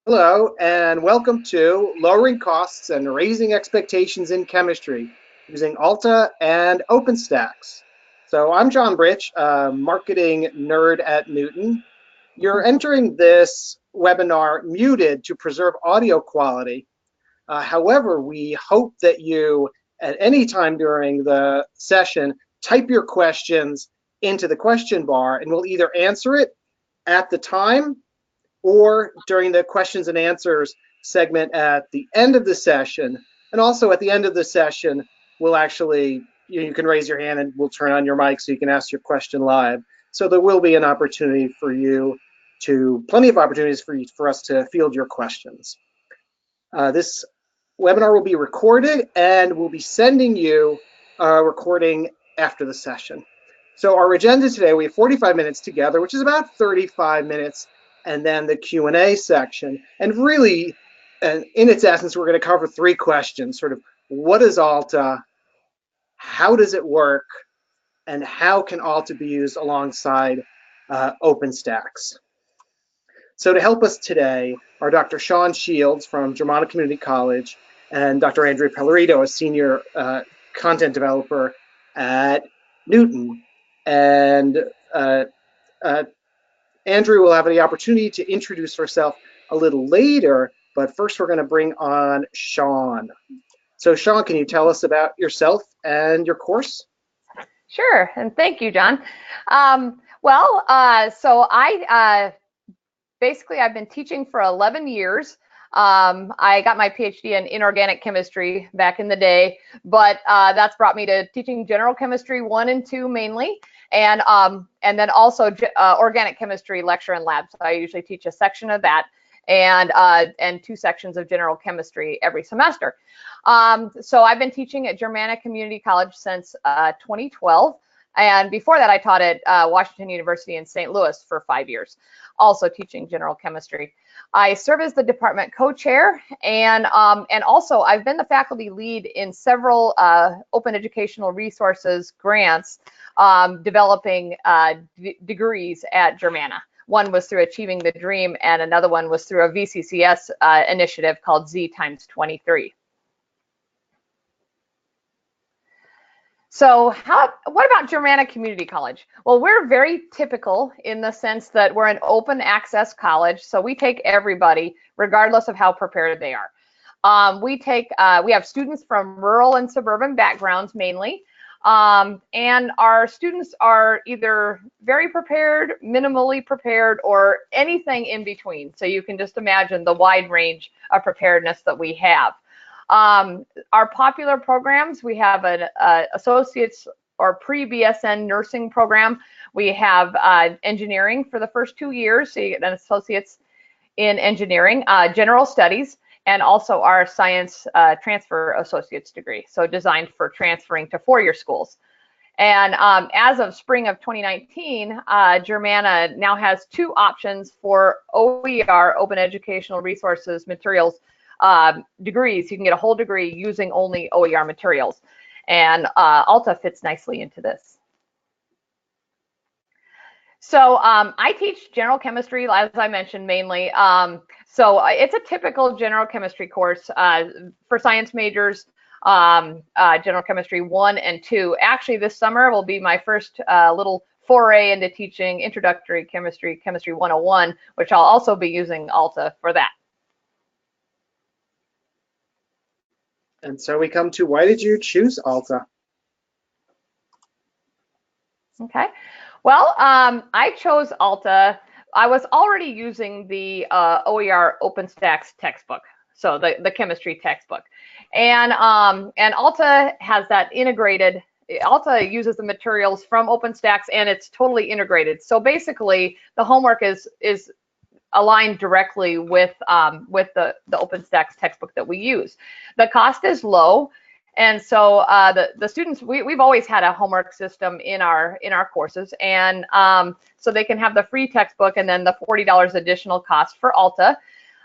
Hello, and welcome to Lowering Costs and Raising Expectations in Chemistry using Alta and OpenStax. So I'm John Britch, a marketing nerd at Knewton. You're entering this webinar muted to preserve audio quality. However, we hope that you, at any time during the session, type your questions into the question bar, and we'll either answer it at the time or during the questions and answers segment at the end of the session. And also at the end of the session, we'll actually, you can raise your hand and we'll turn on your mic so you can ask your question live. So there will be an opportunity for you plenty of opportunities for us to field your questions. This webinar will be recorded and we'll be sending you a recording after the session. So our agenda today, we have 45 minutes together, which is about 35 minutes, and then the Q&A section. And really, in its essence, we're going to cover three questions, sort of what is Alta, how does it work, and how can Alta be used alongside OpenStax. So to help us today are Dr. Shawn from Germanna Community College and Dr. Andrea Pellarino, a senior content developer at Knewton. And Andrea will have the opportunity to introduce herself a little later, but first we're going to bring on Shawn. So Shawn, can you tell us about yourself and your course? Sure, and thank you, John. Basically I've been teaching for 11 years. I got my PhD in inorganic chemistry back in the day, but that's brought me to teaching general chemistry 1 and 2 mainly, and then also organic chemistry lecture and lab. So I usually teach a section of that and 2 sections of general chemistry every semester. So I've been teaching at Germanna Community College since 2012. And before that, I taught at Washington University in St. Louis for 5 years, also teaching general chemistry. I serve as the department co-chair, and also I've been the faculty lead in several open educational resources grants developing degrees at Germanna. One was through Achieving the Dream, and another one was through a VCCS initiative called Z times 23. So what about Germanna Community College? Well, we're very typical in the sense that we're an open access college, so we take everybody, regardless of how prepared they are. We have students from rural and suburban backgrounds mainly, and our students are either very prepared, minimally prepared, or anything in between. So you can just imagine the wide range of preparedness that we have. Our popular programs, we have an associate's or pre-BSN nursing program. We have engineering for the first 2 years, so you get an associate's in engineering, general studies, and also our science transfer associate's degree, so designed for transferring to 4-year schools. And as of spring of 2019, Germanna now has 2 options for OER, Open Educational Resources Materials, degrees. You can get a whole degree using only OER materials, and Alta fits nicely into this. So I teach general chemistry, as I mentioned, mainly. So it's a typical general chemistry course for science majors, general chemistry 1 and 2. Actually, this summer will be my first little foray into teaching introductory chemistry, Chemistry 101, which I'll also be using Alta for that. And so we come to, why did you choose Alta? Okay, well, I chose Alta. I was already using the OER OpenStax textbook, so the chemistry textbook, and Alta has that integrated. Alta uses the materials from OpenStax, and it's totally integrated. So basically, the homework is aligned directly with the OpenStax textbook that we use. The cost is low, and so the students, we've always had a homework system in our courses, and so they can have the free textbook and then the $40 additional cost for Alta.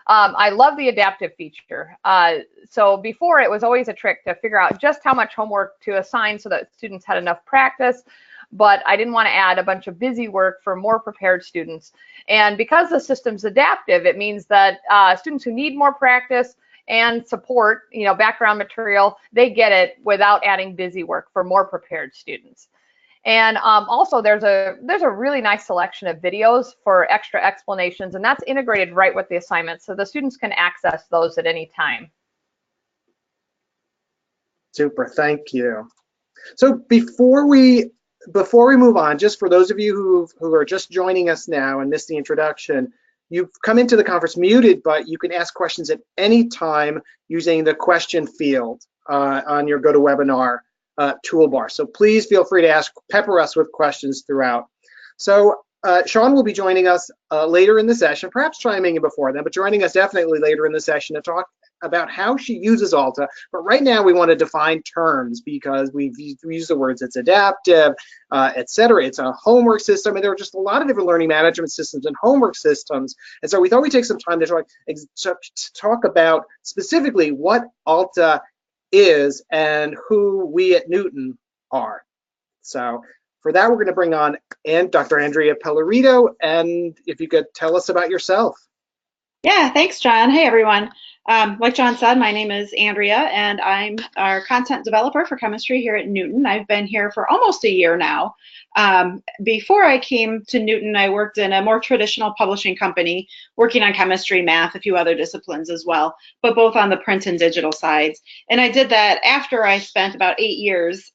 I love the adaptive feature. So before, it was always a trick to figure out just how much homework to assign so that students had enough practice. but I didn't want to add a bunch of busy work for more prepared students. And because the system's adaptive, it means that students who need more practice and support, background material, they get it without adding busy work for more prepared students. And also there's a really nice selection of videos for extra explanations, and that's integrated right with the assignment, so the students can access those at any time. Super, thank you. So before we move on, just for those of you who are just joining us now and missed the introduction, you've come into the conference muted, but you can ask questions at any time using the question field on your GoToWebinar toolbar. So please feel free to pepper us with questions throughout. So Shawn will be joining us later in the session, perhaps chiming in before then, but joining us definitely later in the session to talk about how she uses Alta. But right now we want to define terms because we use the words it's adaptive, etc. It's a homework system, and there are just a lot of different learning management systems and homework systems. And so we thought we'd take some time to talk about specifically what Alta is and who we at Knewton are. So for that, we're going to bring on Dr. Andrea Pellarino, and if you could tell us about yourself. Yeah, thanks, John. Hey, everyone. Like John said, my name is Andrea, and I'm our content developer for chemistry here at Knewton. I've been here for almost a year now. Before I came to Knewton, I worked in a more traditional publishing company, working on chemistry, math, a few other disciplines as well, but both on the print and digital sides. And I did that after I spent about 8 years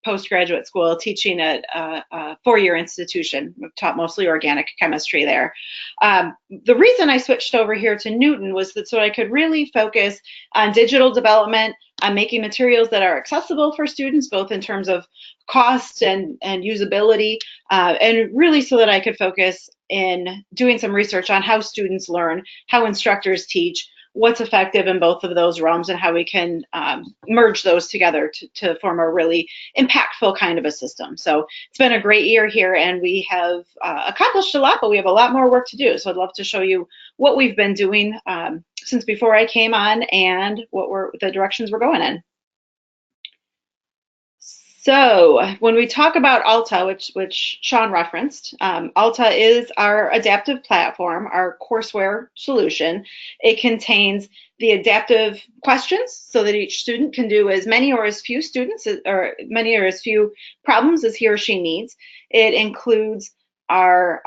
postgraduate school teaching at a four-year institution. I've taught mostly organic chemistry there. The reason I switched over here to Knewton was that so I could really focus on digital development, on making materials that are accessible for students, both in terms of cost and usability, and really so that I could focus in doing some research on how students learn, how instructors teach, what's effective in both of those realms, and how we can merge those together to form a really impactful kind of a system. So it's been a great year here, and we have accomplished a lot, but we have a lot more work to do. So I'd love to show you what we've been doing since before I came on and what the directions we're going in. So when we talk about Alta, which Shawn referenced, Alta is our adaptive platform, our courseware solution. It contains the adaptive questions so that each student can do as many or as few students or many or as few problems as he or she needs. It includes our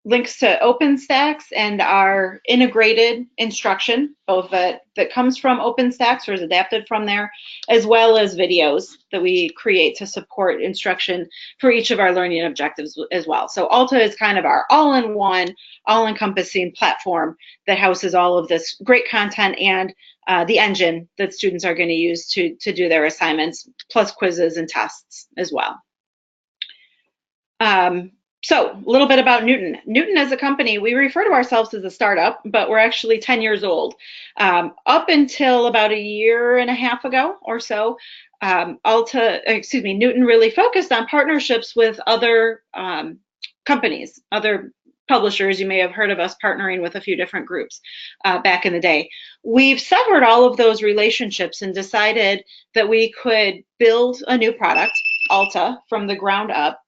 links to OpenStax and our integrated instruction, both that comes from OpenStax or is adapted from there, as well as videos that we create to support instruction for each of our learning objectives as well. So Alta is kind of our all-in-one, all-encompassing platform that houses all of this great content and the engine that students are going to use to do their assignments, plus quizzes and tests as well. So a little bit about Knewton. Knewton as a company, we refer to ourselves as a startup, but we're actually 10 years old. Up until about a year and a half ago or so, Knewton really focused on partnerships with other companies, other publishers. You may have heard of us partnering with a few different groups back in the day. We've severed all of those relationships and decided that we could build a new product, Alta, from the ground up.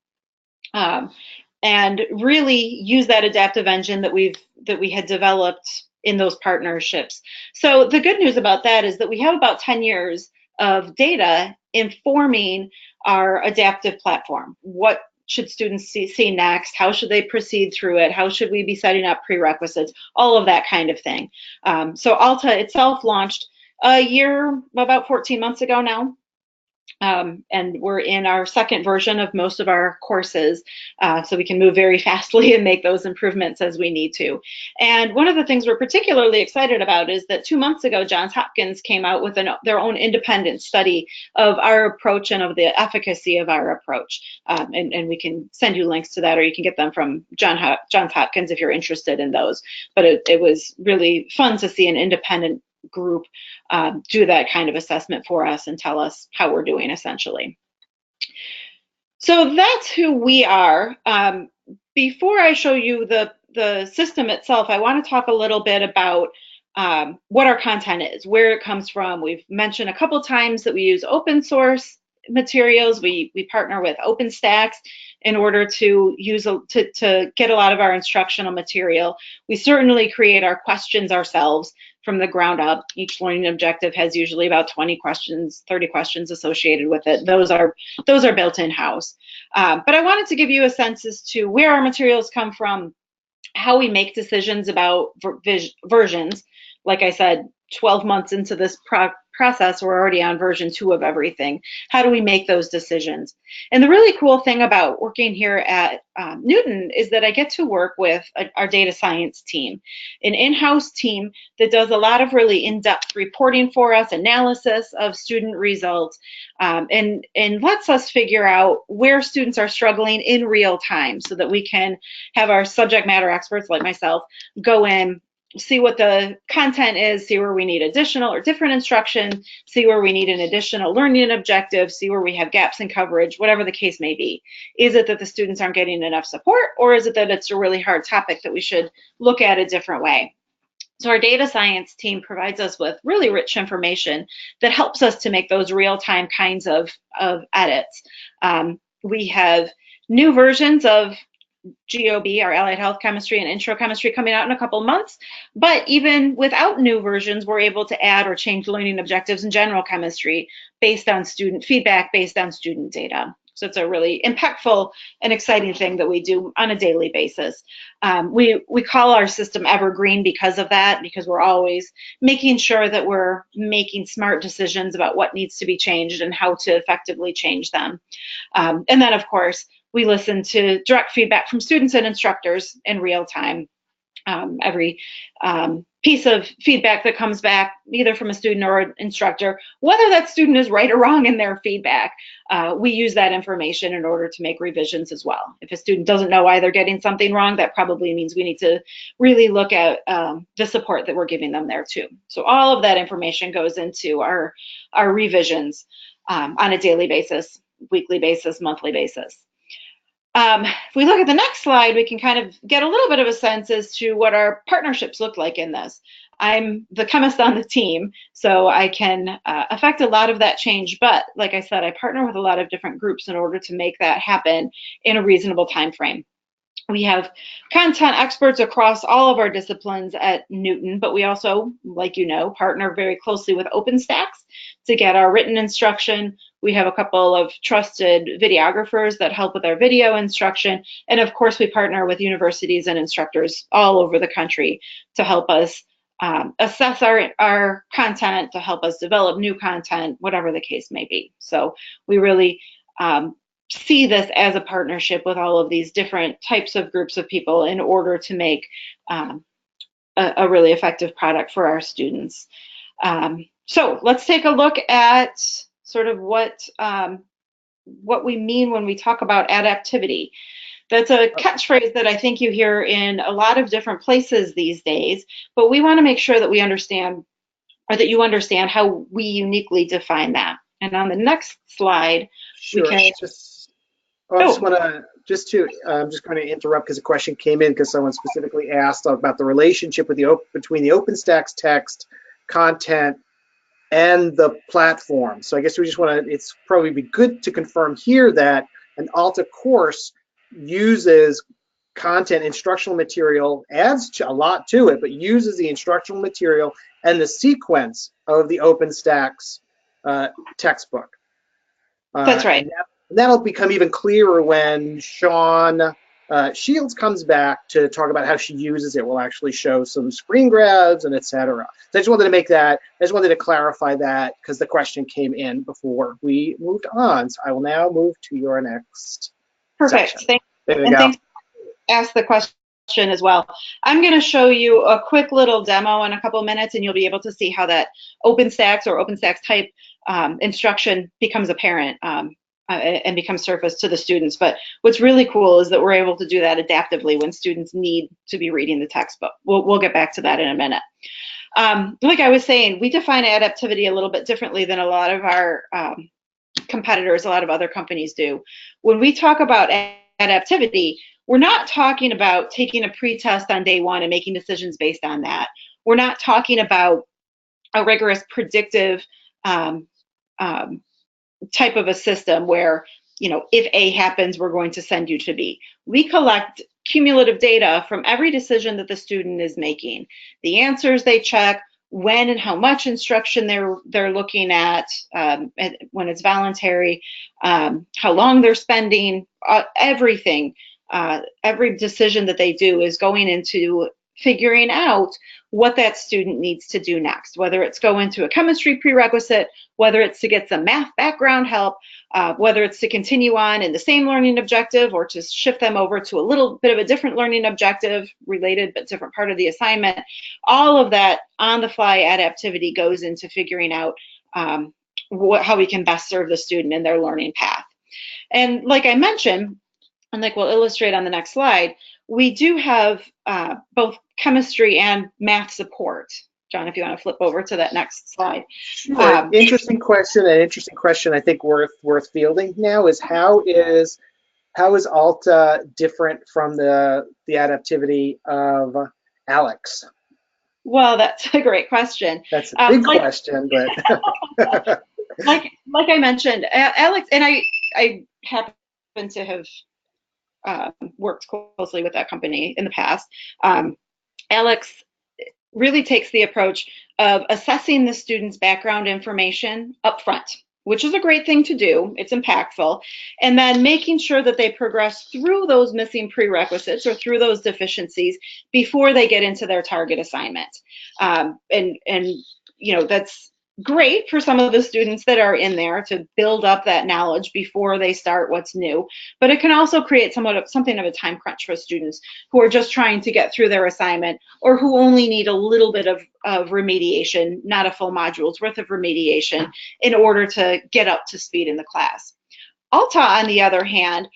And really use that adaptive engine that we had developed in those partnerships. So the good news about that is that we have about 10 years of data informing our adaptive platform. What should students see next? How should they proceed through it? How should we be setting up prerequisites? All of that kind of thing. So Alta itself launched about 14 months ago now. And we're in our second version of most of our courses, so we can move very fastly and make those improvements as we need to. And one of the things we're particularly excited about is that 2 months ago, Johns Hopkins came out with their own independent study of our approach and of the efficacy of our approach. And we can send you links to that, or you can get them from Johns Hopkins if you're interested in those. But it was really fun to see an independent group do that kind of assessment for us and tell us how we're doing, essentially. So that's who we are. Before I show you the system itself, I want to talk a little bit about what our content is, where it comes from. We've mentioned a couple times that we use open source materials. We partner with OpenStax in order to to get a lot of our instructional material. We certainly create our questions ourselves from the ground up. Each learning objective has usually about 20 questions, 30 questions associated with it. Those are built in-house. But I wanted to give you a sense as to where our materials come from, how we make decisions about versions. Like I said, 12 months into this process, we're already on version 2 of everything. How do we make those decisions? And the really cool thing about working here at Knewton is that I get to work with our data science team, an in-house team that does a lot of really in-depth reporting for us, analysis of student results, and lets us figure out where students are struggling in real time so that we can have our subject matter experts like myself go in, see what the content is, see where we need additional or different instruction, see where we need an additional learning objective, see where we have gaps in coverage, whatever the case may be. Is it that the students aren't getting enough support, or is it that it's a really hard topic that we should look at a different way? So our data science team provides us with really rich information that helps us to make those real-time kinds of edits. We have new versions of GOB, our allied health chemistry and intro chemistry, coming out in a couple months. But even without new versions, we're able to add or change learning objectives in general chemistry based on student feedback, based on student data. So it's a really impactful and exciting thing that we do on a daily basis. We call our system evergreen because of that, because we're always making sure that we're making smart decisions about what needs to be changed and how to effectively change them. And then, of course, we listen to direct feedback from students and instructors in real time. Every piece of feedback that comes back, either from a student or an instructor, whether that student is right or wrong in their feedback, we use that information in order to make revisions as well. If a student doesn't know why they're getting something wrong, that probably means we need to really look at the support that we're giving them there too. So all of that information goes into our revisions on a daily basis, weekly basis, monthly basis. If we look at the next slide, we can kind of get a little bit of a sense as to what our partnerships look like in this. I'm the chemist on the team, so I can affect a lot of that change. But like I said, I partner with a lot of different groups in order to make that happen in a reasonable time frame. We have content experts across all of our disciplines at Knewton, but we also, like you know, partner very closely with OpenStax to get our written instruction. We have a couple of trusted videographers that help with our video instruction. And of course, we partner with universities and instructors all over the country to help us assess our content, to help us develop new content, whatever the case may be. So we really see this as a partnership with all of these different types of groups of people in order to make a really effective product for our students. So let's take a look at sort of what we mean when we talk about adaptivity. That's a catchphrase that I think you hear in a lot of different places these days, but we want to make sure that we understand, or that you understand, how we uniquely define that. And on the next slide, sure. We can... I'm just going to interrupt because a question came in because someone specifically asked about the relationship with between the OpenStax text, content, and the platform. So I guess we just want to, it's probably be good to confirm here that an Alta course uses content, instructional material, adds a lot to it, but uses the instructional material and the sequence of the OpenStax textbook. That's right. And that'll become even clearer when Shawn Shields comes back to talk about how she uses it. We'll actually show some screen grabs and etc. So I just wanted to make that, I just wanted to clarify that because the question came in before we moved on. So I will now move to your next Perfect. section. Thanks for asking the question as well. I'm going to show you a quick little demo in a couple of minutes, and you'll be able to see how that OpenStax or OpenStax type instruction becomes apparent and becomes surfaced to the students. But what's really cool is that we're able to do that adaptively when students need to be reading the textbook. We'll get back to that in a minute. Like I was saying, we define adaptivity a little bit differently than a lot of our competitors, a lot of other companies do. When we talk about adaptivity, we're not talking about taking a pre-test on day one and making decisions based on that. We're not talking about a rigorous predictive type of a system where, if A happens, we're going to send you to B. We collect cumulative data from every decision that the student is making, the answers they check, when and how much instruction they're looking at, when it's voluntary, how long they're spending, everything. Every decision that they do is going into figuring out what that student needs to do next, whether it's go into a chemistry prerequisite, whether it's to get some math background help, whether it's to continue on in the same learning objective or to shift them over to a little bit of a different learning objective, related but different part of the assignment. All of that on-the-fly adaptivity goes into figuring out how we can best serve the student in their learning path. And like I mentioned, and like we'll illustrate on the next slide, we do have both chemistry and math support. John, if you want to flip over to that next slide. Sure. Interesting question. An interesting question I think worth fielding now is how is Alta different from the adaptivity of Alex? Well, that's a great question. That's a big question, but like I mentioned, Alex, and I happen to have worked closely with that company in the past. Alex really takes the approach of assessing the student's background information up front, which is a great thing to do. It's impactful. And then making sure that they progress through those missing prerequisites or through those deficiencies before they get into their target assignment. And that's great for some of the students that are in there to build up that knowledge before they start what's new, but it can also create something of a time crunch for students who are just trying to get through their assignment or who only need a little bit of remediation, not a full module's worth of remediation, in order to get up to speed in the class. Alta, on the other hand,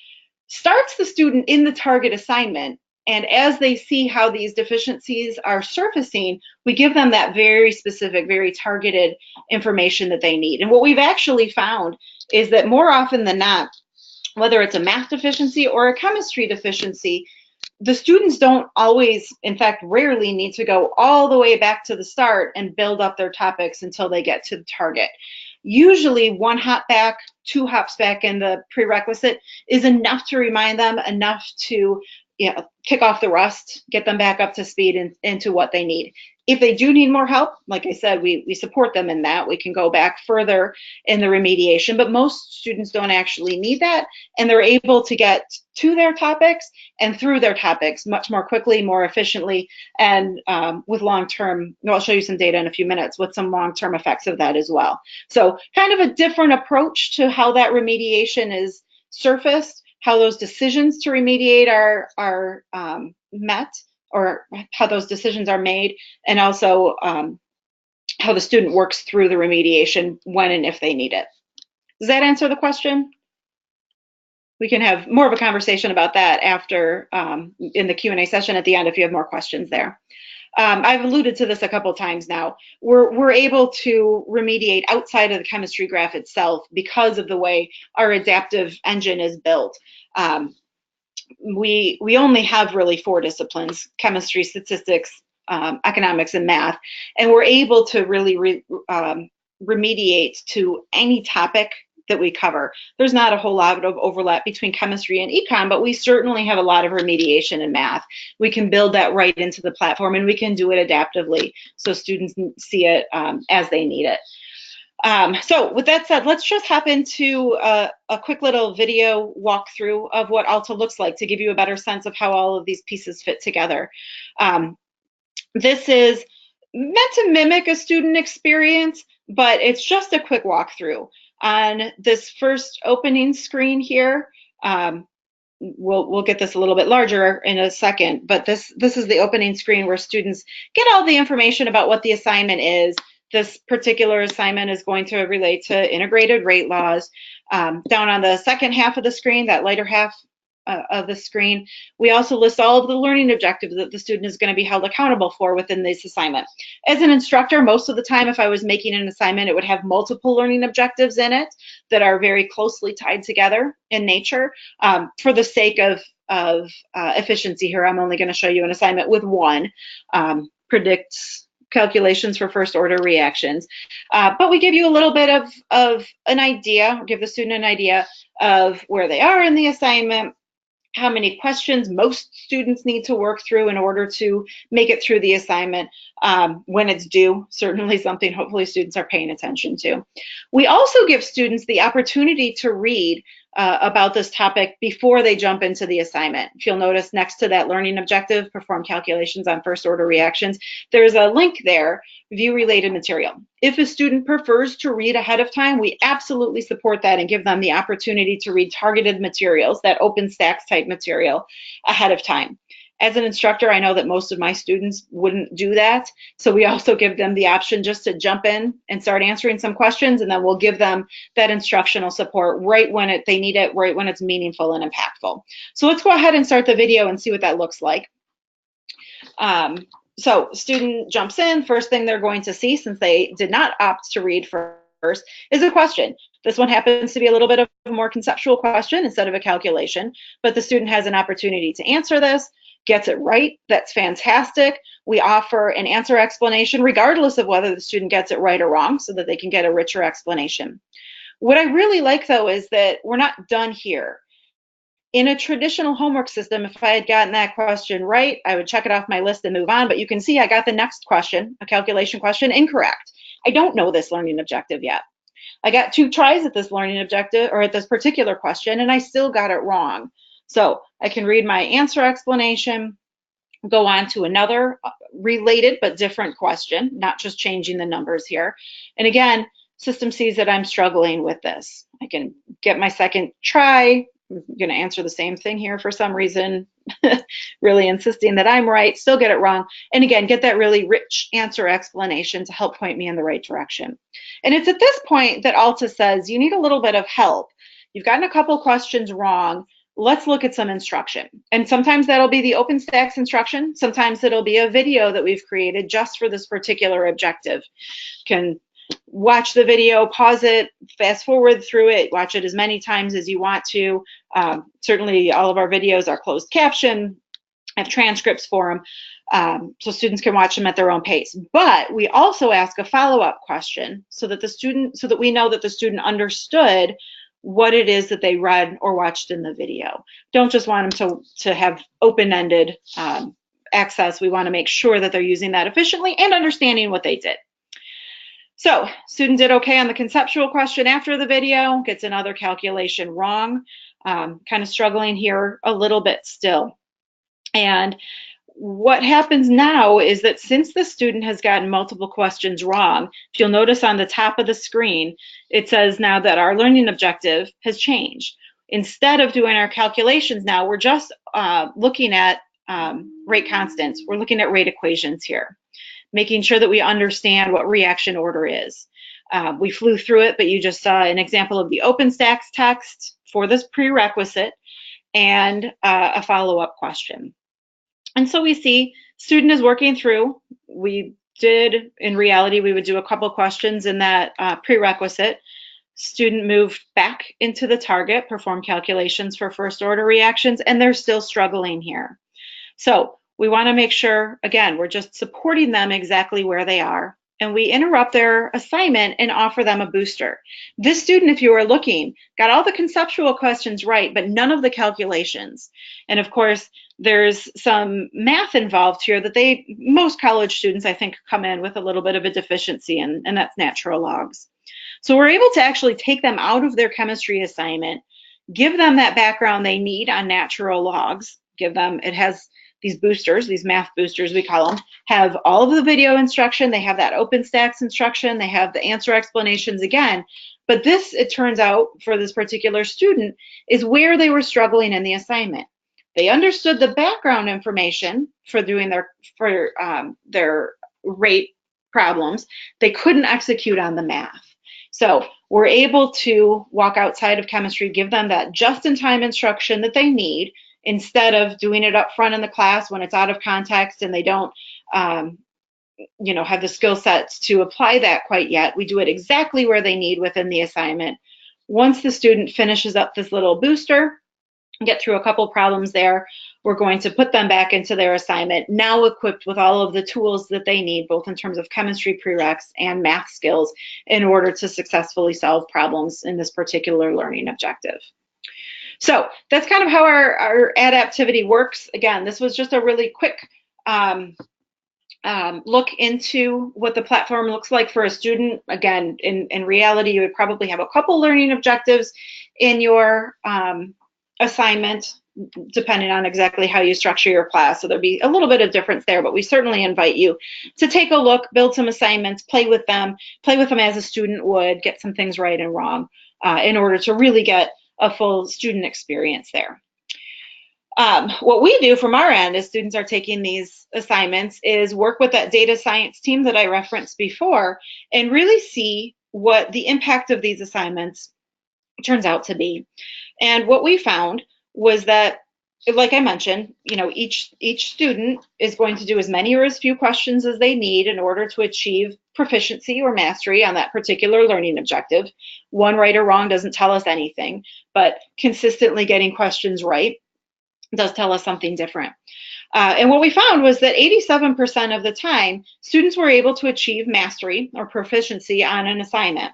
starts the student in the target assignment, and as they see how these deficiencies are surfacing, we give them that very specific, very targeted information that they need. And what we've actually found is that more often than not, whether it's a math deficiency or a chemistry deficiency, the students don't always, in fact, rarely need to go all the way back to the start and build up their topics until they get to the target. Usually 1 hop back, 2 hops back in the prerequisite is enough to remind them, enough to kick off the rust, get them back up to speed and into what they need. If they do need more help, like I said, we support them in that. We can go back further in the remediation, but most students don't actually need that, and they're able to get to their topics and through their topics much more quickly, more efficiently, and with long-term, I'll show you some data in a few minutes, with some long-term effects of that as well. So kind of a different approach to how that remediation is surfaced, how those decisions to remediate are met, or how those decisions are made, and also how the student works through the remediation when and if they need it. Does that answer the question? We can have more of a conversation about that after in the Q&A session at the end if you have more questions there. I've alluded to this a couple times now. We're able to remediate outside of the chemistry graph itself because of the way our adaptive engine is built. We only have really 4 disciplines: chemistry, statistics, economics, and math, and we're able to really remediate to any topic that we cover. There's not a whole lot of overlap between chemistry and econ, but we certainly have a lot of remediation in math. We can build that right into the platform, and we can do it adaptively so students see it as they need it. So with that said, let's just hop into a quick little video walkthrough of what Alta looks like to give you a better sense of how all of these pieces fit together. This is meant to mimic a student experience, but it's just a quick walkthrough. On this first opening screen here, we'll get this a little bit larger in a second, but this is the opening screen where students get all the information about what the assignment is. This particular assignment is going to relate to integrated rate laws. Down on the second half of the screen, that lighter half of the screen, we also list all of the learning objectives that the student is going to be held accountable for within this assignment. As an instructor, most of the time, if I was making an assignment, it would have multiple learning objectives in it that are very closely tied together in nature. For the sake of efficiency here, I'm only going to show you an assignment with 1. Predicts calculations for first order reactions. But we give you a little bit of an idea, give the student an idea of where they are in the assignment, how many questions most students need to work through in order to make it through the assignment when it's due. Certainly something hopefully students are paying attention to. We also give students the opportunity to read about this topic before they jump into the assignment. If you'll notice next to that learning objective, perform calculations on first order reactions, there's a link there, view related material. If a student prefers to read ahead of time, we absolutely support that and give them the opportunity to read targeted materials, that OpenStax type material, ahead of time. As an instructor, I know that most of my students wouldn't do that. So we also give them the option just to jump in and start answering some questions, and then we'll give them that instructional support right when they need it, right when it's meaningful and impactful. So let's go ahead and start the video and see what that looks like. So student jumps in. First thing they're going to see, since they did not opt to read first, is a question. This one happens to be a little bit of a more conceptual question instead of a calculation, but the student has an opportunity to answer this. Gets it right, that's fantastic. We offer an answer explanation regardless of whether the student gets it right or wrong, so that they can get a richer explanation. What I really like though is that we're not done here. In a traditional homework system, if I had gotten that question right, I would check it off my list and move on, but you can see I got the next question, a calculation question, incorrect. I don't know this learning objective yet. I got 2 tries at this learning objective, or at this particular question, and I still got it wrong. So I can read my answer explanation, go on to another related but different question, not just changing the numbers here. And again, system sees that I'm struggling with this. I can get my second try. I'm going to answer the same thing here for some reason, really insisting that I'm right, still get it wrong. And again, get that really rich answer explanation to help point me in the right direction. And it's at this point that Alta says, you need a little bit of help. You've gotten a couple questions wrong. Let's look at some instruction. And sometimes that'll be the OpenStax instruction. Sometimes it'll be a video that we've created just for this particular objective. You can watch the video, pause it, fast forward through it, watch it as many times as you want to. Certainly all of our videos are closed caption, have transcripts for them, so students can watch them at their own pace. But we also ask a follow-up question so that we know that the student understood what it is that they read or watched in the video. Don't just want them to have open-ended access. We want to make sure that they're using that efficiently and understanding what they did. So student did okay on the conceptual question after the video, gets another calculation wrong, kind of struggling here a little bit still. And what happens now is that since the student has gotten multiple questions wrong, if you'll notice on the top of the screen, it says now that our learning objective has changed. Instead of doing our calculations now, we're just looking at rate constants. We're looking at rate equations here, making sure that we understand what reaction order is. We flew through it, but you just saw an example of the OpenStax text for this prerequisite and a follow-up question. And so we see student is working through. We did, in reality, we would do a couple questions in that prerequisite. Student moved back into the target, perform calculations for first order reactions, and they're still struggling here. So we want to make sure, again, we're just supporting them exactly where they are, and we interrupt their assignment and offer them a booster. This student, if you are looking, got all the conceptual questions right, but none of the calculations. And of course, there's some math involved here that most college students, I think, come in with a little bit of a deficiency in, and that's natural logs. So we're able to actually take them out of their chemistry assignment, give them that background they need on natural logs, it has these boosters, these math boosters we call them, have all of the video instruction, they have that OpenStax instruction, they have the answer explanations again. But this, it turns out, for this particular student, is where they were struggling in the assignment. They understood the background information for doing their rate problems. They couldn't execute on the math. So we're able to walk outside of chemistry, give them that just-in-time instruction that they need, instead of doing it up front in the class when it's out of context and they don't have the skill sets to apply that quite yet. We do it exactly where they need within the assignment. Once the student finishes up this little booster, get through a couple problems there, we're going to put them back into their assignment, now equipped with all of the tools that they need, both in terms of chemistry prereqs and math skills, in order to successfully solve problems in this particular learning objective. So that's kind of how our adaptivity works. Again, this was just a really quick look into what the platform looks like for a student. Again, in reality, you would probably have a couple learning objectives in your assignment, depending on exactly how you structure your class. So there'll be a little bit of difference there, but we certainly invite you to take a look, build some assignments, play with them as a student would, get some things right and wrong in order to really get a full student experience there. What we do from our end as students are taking these assignments is work with that data science team that I referenced before and really see what the impact of these assignments turns out to be. And what we found was that, like I mentioned, each student is going to do as many or as few questions as they need in order to achieve proficiency or mastery on that particular learning objective. One right or wrong doesn't tell us anything, but consistently getting questions right does tell us something different. And what we found was that 87% of the time, students were able to achieve mastery or proficiency on an assignment.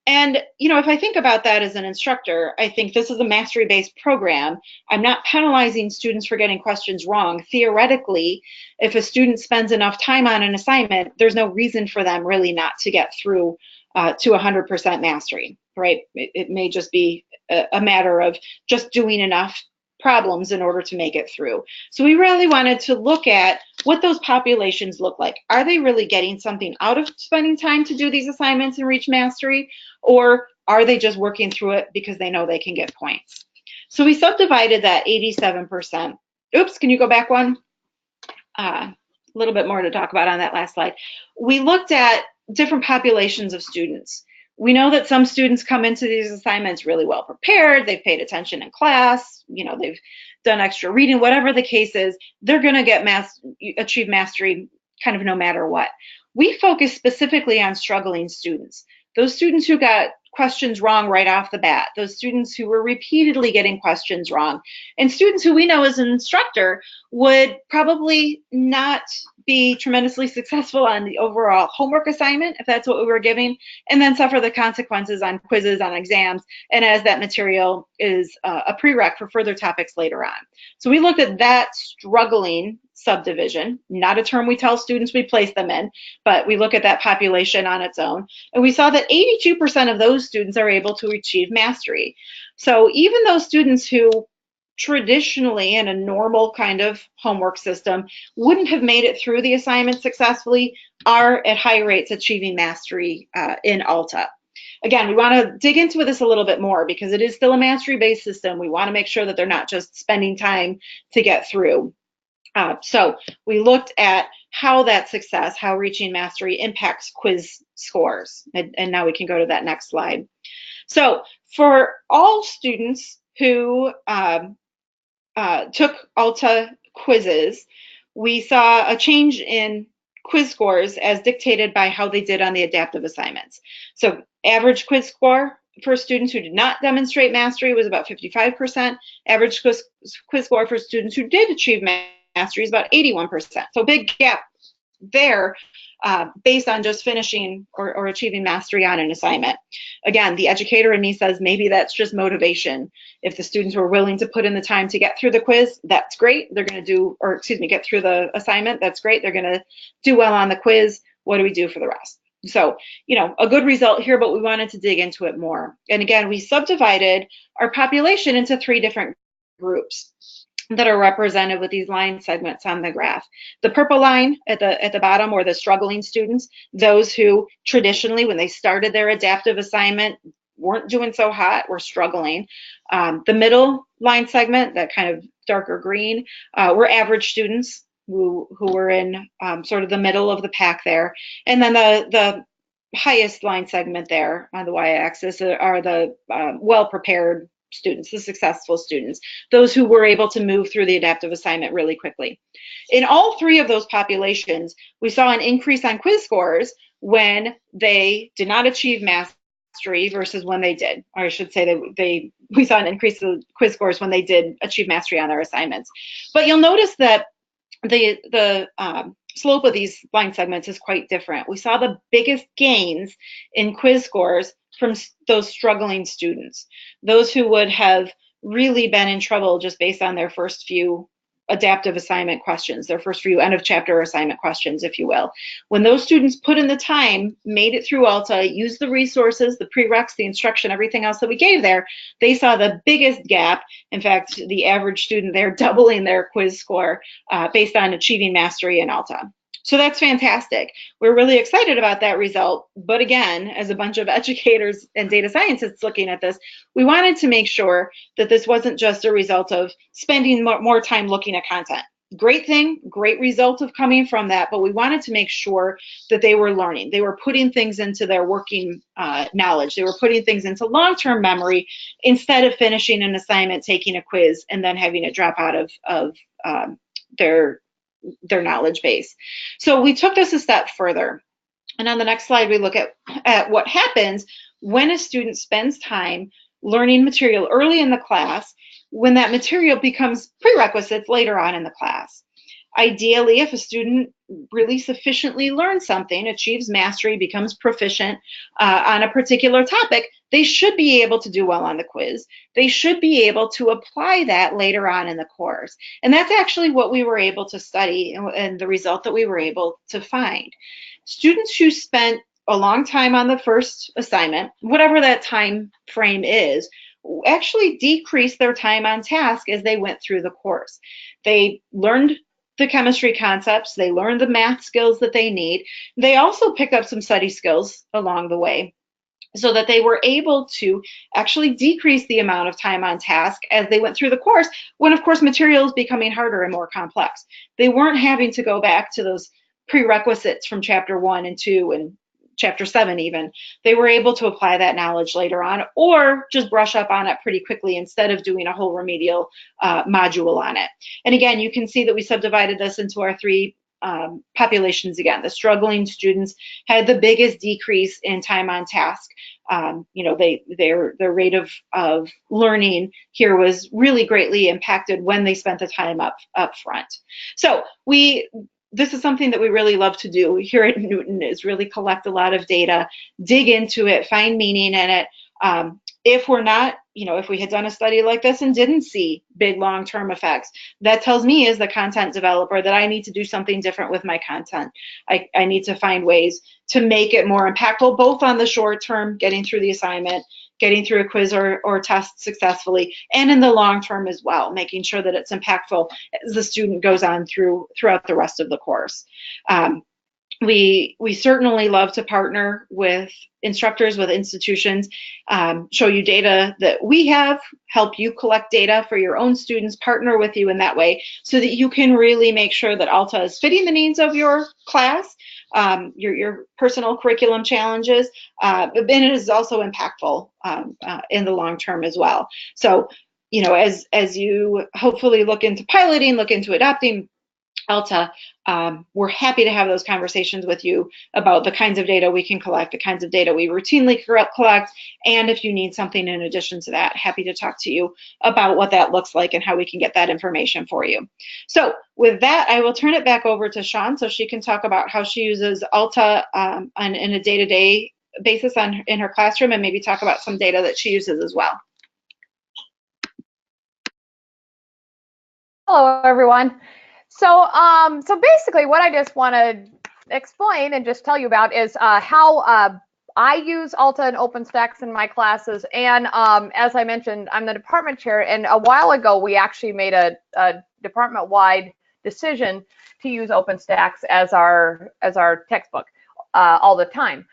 And, if I think about that as an instructor, I think this is a mastery-based program. I'm not penalizing students for getting questions wrong. Theoretically, if a student spends enough time on an assignment, there's no reason for them really not to get through to 100% mastery, right? It may just be a matter of just doing enough problems in order to make it through. So we really wanted to look at what those populations look like. Are they really getting something out of spending time to do these assignments and reach mastery, or are they just working through it because they know they can get points? So we subdivided that 87%. Oops, can you go back one? A little bit more to talk about on that last slide. We looked at different populations of students. We know that some students come into these assignments really well prepared. They've paid attention in class. They've done extra reading, whatever the case is, they're going to achieve mastery kind of no matter what. We focus specifically on struggling students, those students who got questions wrong right off the bat, those students who were repeatedly getting questions wrong, and students who we know as an instructor would probably not be tremendously successful on the overall homework assignment, if that's what we were giving, and then suffer the consequences on quizzes, on exams, and as that material is a prereq for further topics later on. So we looked at that struggling subdivision, not a term we tell students we place them in, but we look at that population on its own, and we saw that 82% of those students are able to achieve mastery. So even those students who traditionally in a normal kind of homework system wouldn't have made it through the assignment successfully are at high rates achieving mastery in Alta. Again, we want to dig into this a little bit more because it is still a mastery-based system. We want to make sure that they're not just spending time to get through. So we looked at how that success, how reaching mastery impacts quiz scores. And now we can go to that next slide. So for all students who took Alta quizzes, we saw a change in quiz scores as dictated by how they did on the adaptive assignments. So average quiz score for students who did not demonstrate mastery was about 55%. Average quiz score for students who did achieve mastery is about 81%. So big gap there based on just finishing or achieving mastery on an assignment. Again, the educator in me says maybe that's just motivation. If the students were willing to put in the time to get through the quiz, that's great. They're going to do, or excuse me, get through the assignment, that's great. They're going to do well on the quiz. What do we do for the rest? So, a good result here, but we wanted to dig into it more. And again, we subdivided our population into 3 different groups that are represented with these line segments on the graph. The purple line at the bottom, or the struggling students, those who traditionally, when they started their adaptive assignment, weren't doing so hot, were struggling. The middle line segment, that kind of darker green, were average students who were in sort of the middle of the pack there. And then the highest line segment there on the y-axis are the well-prepared students, the successful students, those who were able to move through the adaptive assignment really quickly. In all 3 of those populations, we saw an increase on quiz scores when they did not achieve mastery versus when they did, or I should say we saw an increase in quiz scores when they did achieve mastery on their assignments. But you'll notice that the slope of these line segments is quite different. We saw the biggest gains in quiz scores from those struggling students, those who would have really been in trouble just based on their first few adaptive assignment questions, their first few end of chapter assignment questions, if you will. When those students put in the time, made it through Alta, used the resources, the prereqs, the instruction, everything else that we gave there, they saw the biggest gap. In fact, the average student there doubling their quiz score based on achieving mastery in Alta. So that's fantastic. We're really excited about that result. But again, as a bunch of educators and data scientists looking at this, we wanted to make sure that this wasn't just a result of spending more time looking at content. Great thing, great result of coming from that, but we wanted to make sure that they were learning. They were putting things into their working knowledge. They were putting things into long-term memory instead of finishing an assignment, taking a quiz, and then having it drop out of their knowledge base. So we took this a step further. And on the next slide, we look at what happens when a student spends time learning material early in the class, when that material becomes prerequisites later on in the class. Ideally, if a student really sufficiently learns something, achieves mastery, becomes proficient on a particular topic, they should be able to do well on the quiz. They should be able to apply that later on in the course. And that's actually what we were able to study and the result that we were able to find. Students who spent a long time on the first assignment, whatever that time frame is, actually decreased their time on task as they went through the course. They learned the chemistry concepts, they learned the math skills that they need. They also picked up some study skills along the way so that they were able to actually decrease the amount of time on task as they went through the course, when of course material is becoming harder and more complex. They weren't having to go back to those prerequisites from chapter 1 and 2 and chapter 7 even. They were able to apply that knowledge later on or just brush up on it pretty quickly instead of doing a whole remedial module on it. And again, you can see that we subdivided this into our three populations again. The struggling students had the biggest decrease in time on task. Their rate of learning here was really greatly impacted when they spent the time up front. So this is something that we really love to do here at Knewton, is really collect a lot of data, dig into it, find meaning in it. If we're not, if we had done a study like this and didn't see big long-term effects, that tells me as the content developer that I need to do something different with my content. I need to find ways to make it more impactful, both on the short term, getting through the assignment, getting through a quiz or test successfully, and in the long term as well, making sure that it's impactful as the student goes on throughout the rest of the course. We certainly love to partner with instructors, with institutions, show you data that we have, help you collect data for your own students, partner with you in that way so that you can really make sure that Alta is fitting the needs of your class, your personal curriculum challenges, but then it is also impactful in the long term as well. So, as you hopefully look into piloting, look into adopting Alta, we're happy to have those conversations with you about the kinds of data we can collect, the kinds of data we routinely collect, and if you need something in addition to that, happy to talk to you about what that looks like and how we can get that information for you. So with that, I will turn it back over to Shawn so she can talk about how she uses Alta in a day-to-day basis in her classroom, and maybe talk about some data that she uses as well. Hello, everyone. So basically what I just want to explain and just tell you about is how I use Alta and OpenStax in my classes. And as I mentioned, I'm the department chair, and a while ago we actually made a department-wide decision to use OpenStax as our textbook all the time.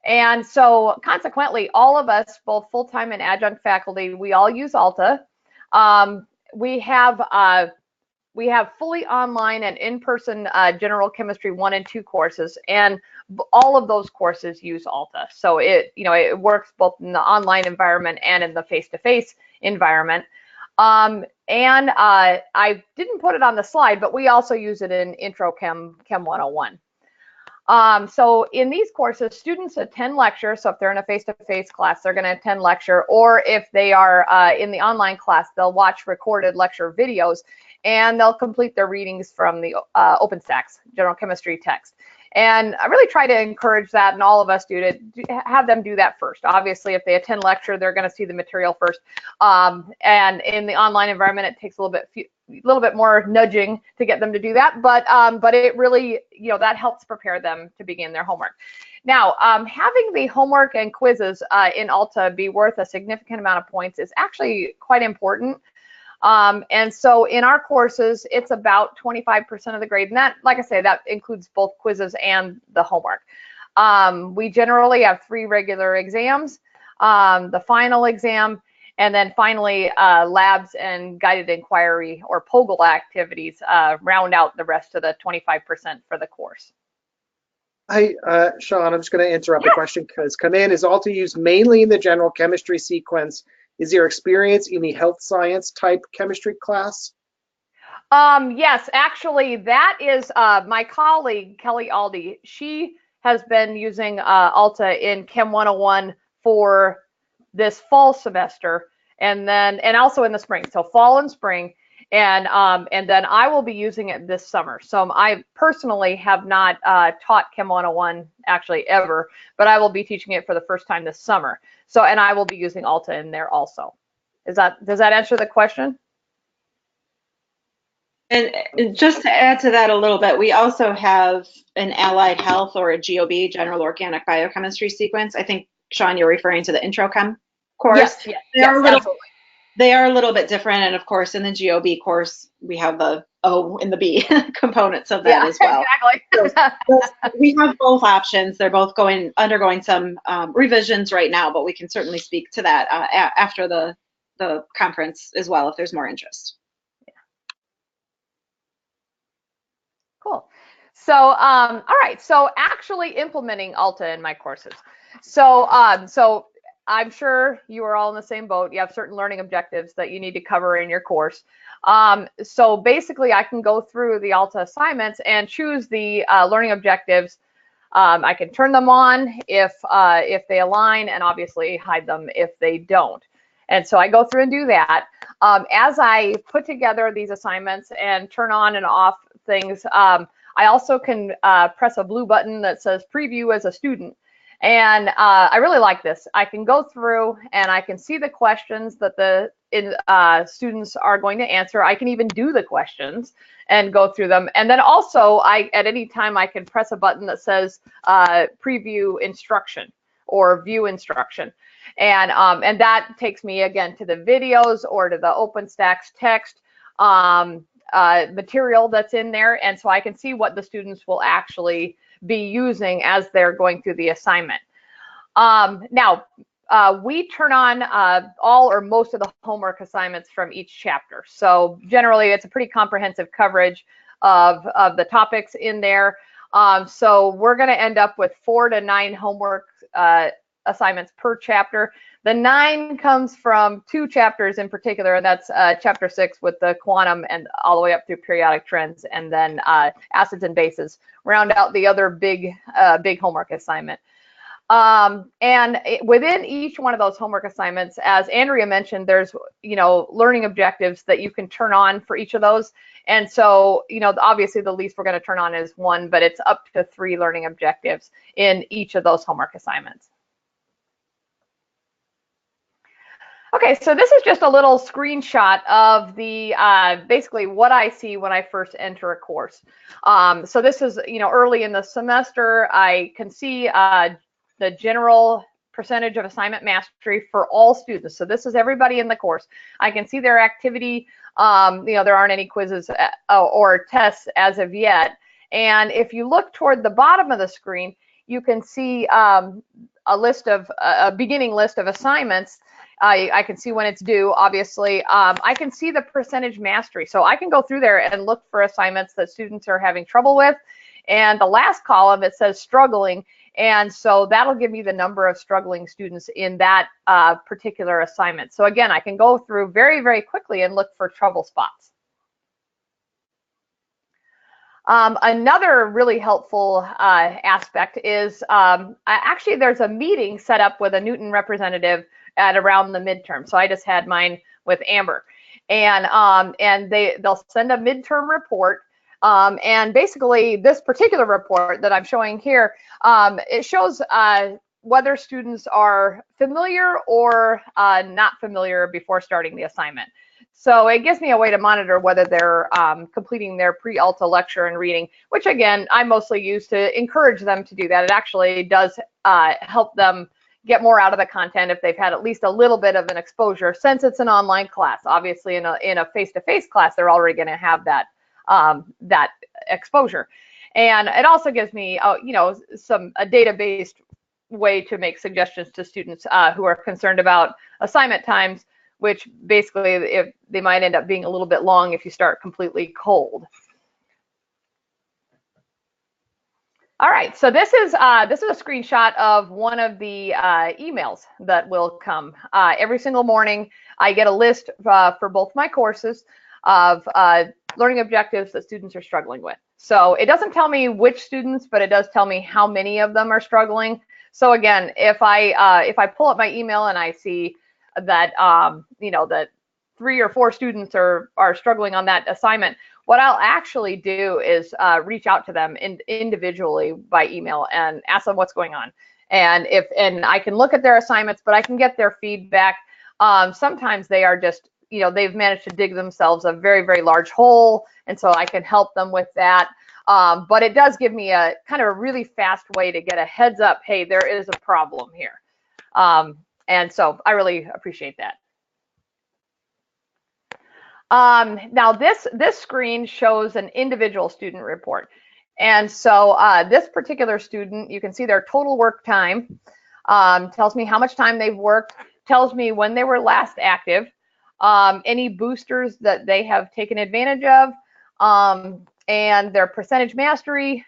And so consequently, all of us, both full-time and adjunct faculty, we all use Alta. We have fully online and in-person general chemistry 1 and 2 courses, and all of those courses use Alta. So it works both in the online environment and in the face-to-face environment. And I didn't put it on the slide, but we also use it in Intro Chem 101. So in these courses, students attend lecture. So if they're in a face-to-face class, they're going to attend lecture, or if they are in the online class, they'll watch recorded lecture videos, and they'll complete their readings from the OpenStax general chemistry text. And I really try to encourage that, and all of us do, to have them do that first. Obviously, if they attend lecture, they're going to see the material first. And in the online environment, it takes a little bit more nudging to get them to do that. But it really, that helps prepare them to begin their homework. Now, having the homework and quizzes in Alta be worth a significant amount of points is actually quite important. And so in our courses, it's about 25% of the grade. And that, like I say, that includes both quizzes and the homework. We generally have 3 regular exams, the final exam, and then finally labs and guided inquiry or POGIL activities round out the rest of the 25% for the course. Hi, Shawn, I'm just going to interrupt the question because come in. Is Alta used mainly in the general chemistry sequence? Is there experience in the health science type chemistry class? Yes, actually, that is my colleague, Kelly Aldi. She has been using Alta in Chem 101 for this fall semester, and also in the spring, so fall and spring, and then I will be using it this summer. So I personally have not taught Chem 101 actually ever, but I will be teaching it for the first time this summer. So, and I will be using Alta in there also. Does that answer the question? And just to add to that a little bit, we also have an allied health or a GOB, general organic biochemistry sequence. I think, Shawn, you're referring to the intro chem course. Yes, Absolutely. They are a little bit different. And of course, in the GOB course, we have the O and the B components of that as well. Exactly. So we have both options. They're both undergoing some revisions right now, but we can certainly speak to that after the conference as well if there's more interest. Cool. So, all right. So actually implementing Alta in my courses. So I'm sure you are all in the same boat. You have certain learning objectives that you need to cover in your course. So basically I can go through the Alta assignments and choose the learning objectives. I can turn them on if they align, and obviously hide them if they don't. And so I go through and do that. As I put together these assignments and turn on and off things, I also can press a blue button that says preview as a student. And I really like this. I can go through and I can see the questions that the students are going to answer. I can even do the questions and go through them. And then also, at any time, I can press a button that says preview instruction or view instruction. And that takes me again to the videos or to the OpenStax text material that's in there. And so I can see what the students will actually be using as they're going through the assignment. Now, we turn on all or most of the homework assignments from each chapter. So generally, it's a pretty comprehensive coverage of the topics in there. So we're going to end up with 4 to 9 homework assignments per chapter. The 9 comes from 2 chapters in particular, and that's chapter 6 with the quantum and all the way up through periodic trends, and then acids and bases round out the other big homework assignment. Within each one of those homework assignments, as Andrea mentioned, there's learning objectives that you can turn on for each of those. And so obviously the least we're going to turn on is 1, but it's up to 3 learning objectives in each of those homework assignments. Okay, so this is just a little screenshot of the basically what I see when I first enter a course. So this is early in the semester. I can see the general percentage of assignment mastery for all students. So this is everybody in the course. I can see their activity. There aren't any quizzes or tests as of yet. And if you look toward the bottom of the screen, you can see a beginning list of assignments. I can see when it's due, obviously. I can see the percentage mastery. So I can go through there and look for assignments that students are having trouble with. And the last column, it says struggling. And so that'll give me the number of struggling students in that particular assignment. So again, I can go through very, very quickly and look for trouble spots. Another really helpful aspect is actually there's a meeting set up with a Knewton representative at around the midterm. So I just had mine with Amber, and they'll send a midterm report. And basically, this particular report that I'm showing here, it shows whether students are familiar or not familiar before starting the assignment. So it gives me a way to monitor whether they're completing their pre-Alta lecture and reading, which again, I mostly use to encourage them to do that. It actually does help them get more out of the content if they've had at least a little bit of an exposure, since it's an online class. Obviously, in a face-to-face class, they're already going to have that that exposure. And it also gives me, you know, a data-based way to make suggestions to students who are concerned about assignment times, which basically if they might end up being a little bit long if you start completely cold. All right, so this is a screenshot of one of the emails that will come every single morning. I get a list for both my courses of learning objectives that students are struggling with. So it doesn't tell me which students, but it does tell me how many of them are struggling. So again, if I pull up my email and I see that you know, that 3 or 4 students are struggling on that assignment, what I'll actually do is reach out to them individually by email and ask them what's going on. And I can look at their assignments, but I can get their feedback. Sometimes they are just, you know, they've managed to dig themselves a very, very large hole, and so I can help them with that. But it does give me a kind of a really fast way to get a heads up, hey, there is a problem here. And so I really appreciate that. Now this screen shows an individual student report. And so this particular student, you can see their total work time, tells me how much time they've worked, tells me when they were last active, any boosters that they have taken advantage of, and their percentage mastery.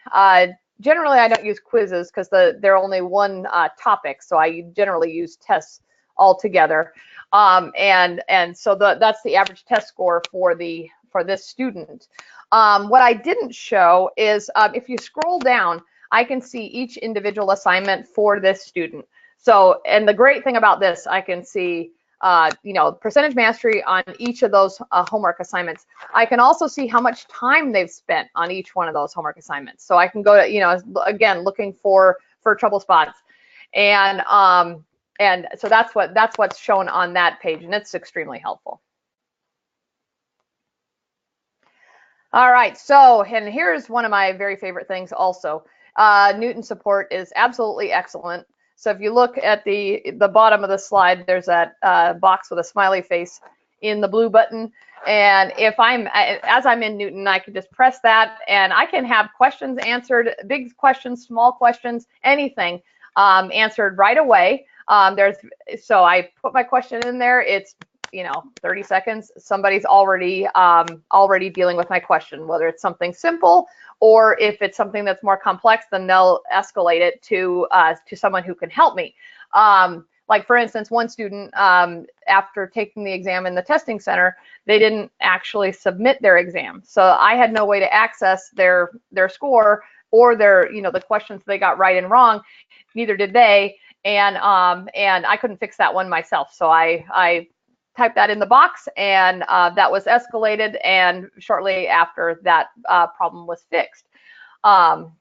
Generally, I don't use quizzes because they're only one topic, so I generally use tests altogether. And so that's the average test score for this student. What I didn't show is if you scroll down, I can see each individual assignment for this student. So, and the great thing about this, I can see you know, percentage mastery on each of those homework assignments. I can also see how much time they've spent on each one of those homework assignments. So I can go to, you know, again, looking for trouble spots. And so that's what's shown on that page, and it's extremely helpful. All right, so, and here's one of my very favorite things also. Knewton support is absolutely excellent. So if you look at the bottom of the slide, there's that box with a smiley face in the blue button. And as I'm in Knewton, I can just press that and I can have questions answered, big questions, small questions, anything answered right away. So I put my question in there. It's, you know, 30 seconds. Somebody's already dealing with my question, whether it's something simple or if it's something that's more complex, then they'll escalate it to someone who can help me. Like for instance, one student, after taking the exam in the testing center, they didn't actually submit their exam. So I had no way to access their score or the questions they got right and wrong. Neither did they. And I couldn't fix that one myself. So I typed that in the box, and that was escalated, and shortly after that problem was fixed. And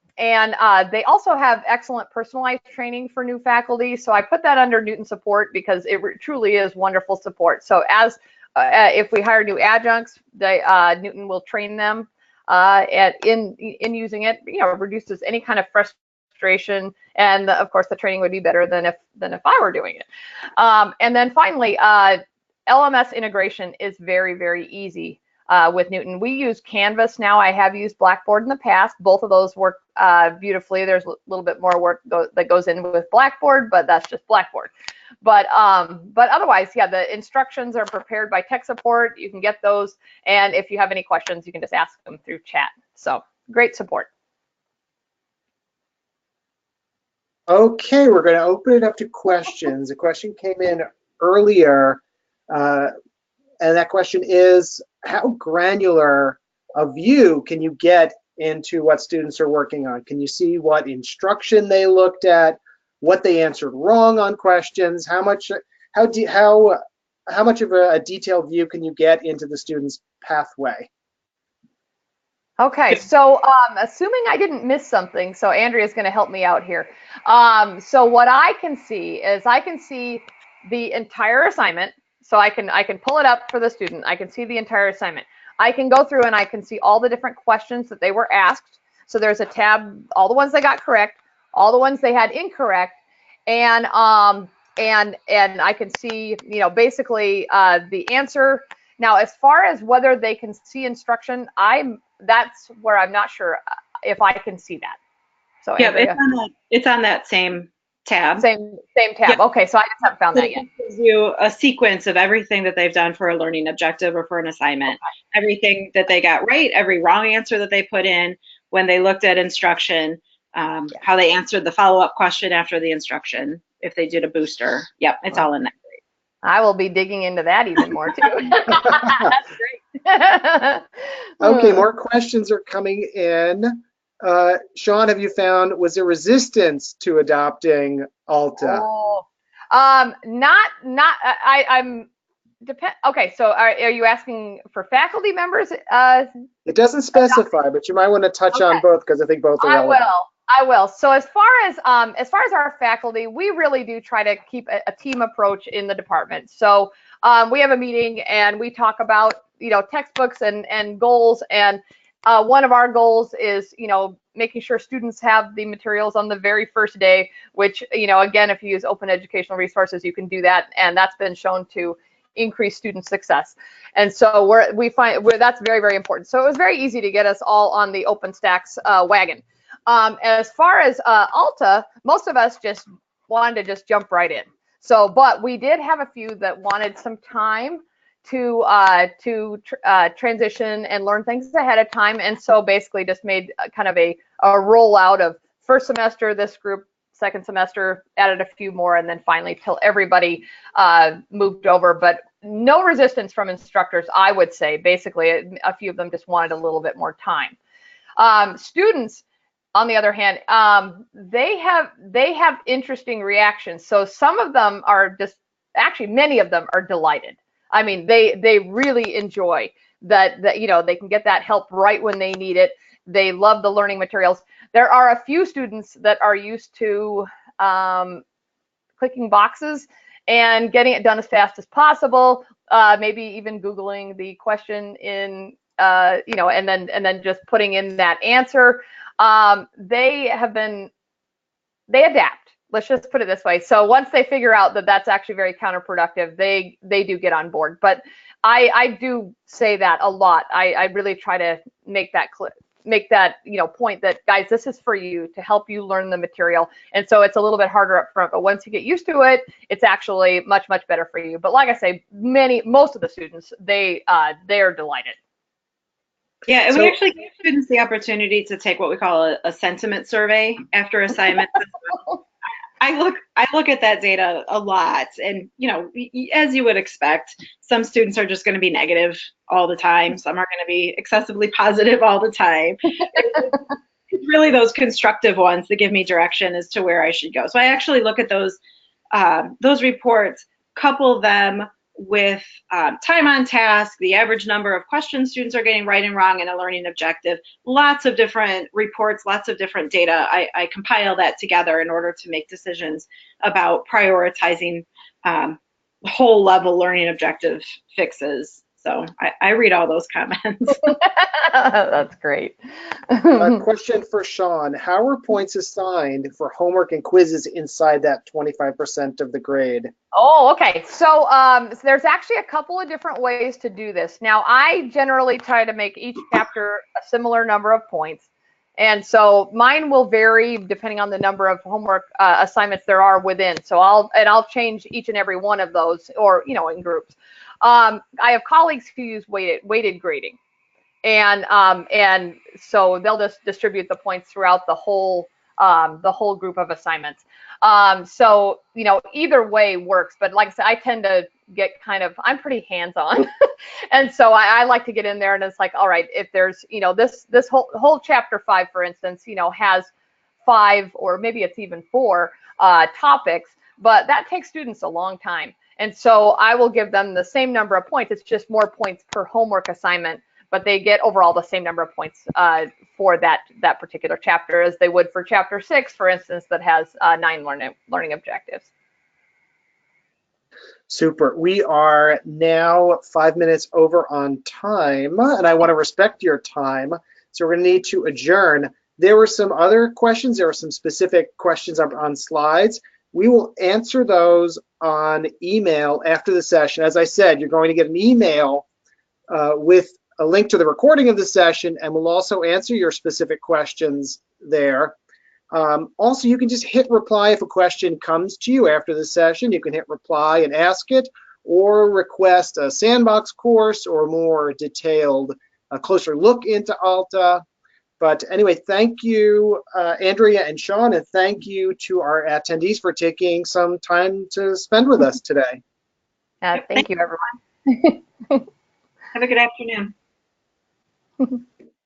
they also have excellent personalized training for new faculty. So I put that under Knewton support because it truly is wonderful support. So as if we hire new adjuncts, Knewton will train them in using it. You know, reduces any kind of frustration, and of course the training would be better than if I were doing it. And then finally, LMS integration is very, very easy with Knewton. We use Canvas now. I have used Blackboard in the past. Both of those work beautifully. There's a little bit more work that goes in with Blackboard, but that's just Blackboard. But otherwise, yeah, the instructions are prepared by tech support. You can get those, and if you have any questions, you can just ask them through chat. So great support. Okay, we're going to open it up to questions. A question came in earlier, and that question is, how granular a view can you get into what students are working on? Can you see what instruction they looked at, what they answered wrong on questions? How much of a detailed view can you get into the student's pathway? Okay, so assuming I didn't miss something, so Andrea's going to help me out here. So what I can see is I can see the entire assignment. So I can pull it up for the student. I can see the entire assignment. I can go through and I can see all the different questions that they were asked. So there's a tab, all the ones they got correct, all the ones they had incorrect, and I can see, basically the answer. Now, as far as whether they can see instruction, that's where I'm not sure if I can see that. So Yeah, Andrea, it's on that same tab. Same tab. Yep. Okay, so I just haven't found that yet. It gives you a sequence of everything that they've done for a learning objective or for an assignment. Okay. Everything that they got right, every wrong answer that they put in when they looked at instruction, how they answered the follow-up question after the instruction, if they did a booster. Yep, it's all in there. I will be digging into that even more too. That's great. Okay, more questions are coming in. Shawn, have you found, was there resistance to adopting Alta? Oh, okay, so are you asking for faculty members? It doesn't specify, but you might want to touch on both because I think both are relevant. I will. So as far as our faculty, we really do try to keep a team approach in the department. So we have a meeting and we talk about textbooks and goals, and one of our goals is making sure students have the materials on the very first day, which again, if you use open educational resources, you can do that, and that's been shown to increase student success. And so we find that's very, very important. So it was very easy to get us all on the OpenStax wagon. As far as Alta, most of us just wanted to just jump right in. So, but we did have a few that wanted some time to transition and learn things ahead of time, and so basically just made kind of a rollout of first semester this group, second semester added a few more, and then finally till everybody moved over. But no resistance from instructors, I would say. Basically, a few of them just wanted a little bit more time. Students, on the other hand, they have interesting reactions. So some of them are actually many of them are delighted. I mean, they really enjoy that they can get that help right when they need it. They love the learning materials. There are a few students that are used to clicking boxes and getting it done as fast as possible. Maybe even Googling the question in and then just putting in that answer. They adapt. Let's just put it this way. So once they figure out that that's actually very counterproductive, they do get on board. But I do say that a lot. I really try to make that point that, guys, this is for you to help you learn the material. And so it's a little bit harder up front, but once you get used to it, it's actually much, much better for you. But like I say, most of the students, they are delighted. Yeah, and we actually give students the opportunity to take what we call a sentiment survey after assignments. I look at that data a lot, and as you would expect, some students are just going to be negative all the time. Some are going to be excessively positive all the time. It's really those constructive ones that give me direction as to where I should go. So I actually look at those reports, couple them with time on task, the average number of questions students are getting right and wrong in a learning objective, lots of different reports, lots of different data. I compile that together in order to make decisions about prioritizing whole level learning objective fixes. So I read all those comments. That's great. A question for Shawn. How are points assigned for homework and quizzes inside that 25% of the grade? Oh, okay. So there's actually a couple of different ways to do this. Now, I generally try to make each chapter a similar number of points. And so mine will vary depending on the number of homework assignments there are within. So I'll change each and every one of those, or in groups. I have colleagues who use weighted grading, and so they'll just distribute the points throughout the whole group of assignments. So either way works, but like I said, I tend to get kind of, I'm pretty hands-on. And so I like to get in there, and it's like, all right, if there's, this whole chapter 5, for instance, has 5, or maybe it's even 4 topics, but that takes students a long time. And so I will give them the same number of points. It's just more points per homework assignment, but they get overall the same number of points for that particular chapter as they would for chapter 6, for instance, that has 9 learning objectives. Super. We are now 5 minutes over on time, and I want to respect your time, so we're going to need to adjourn. There were some other questions. There were some specific questions on slides. We will answer those on email after the session. As I said, you're going to get an email with a link to the recording of the session, and we'll also answer your specific questions there. Also, you can just hit reply if a question comes to you after the session. You can hit reply and ask it, or request a sandbox course or a more detailed, closer look into Alta. But anyway, thank you, Andrea and Shawn, and thank you to our attendees for taking some time to spend with us today. Thank you, everyone. Have a good afternoon.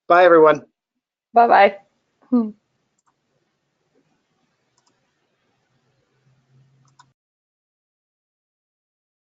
Bye, everyone. Bye-bye.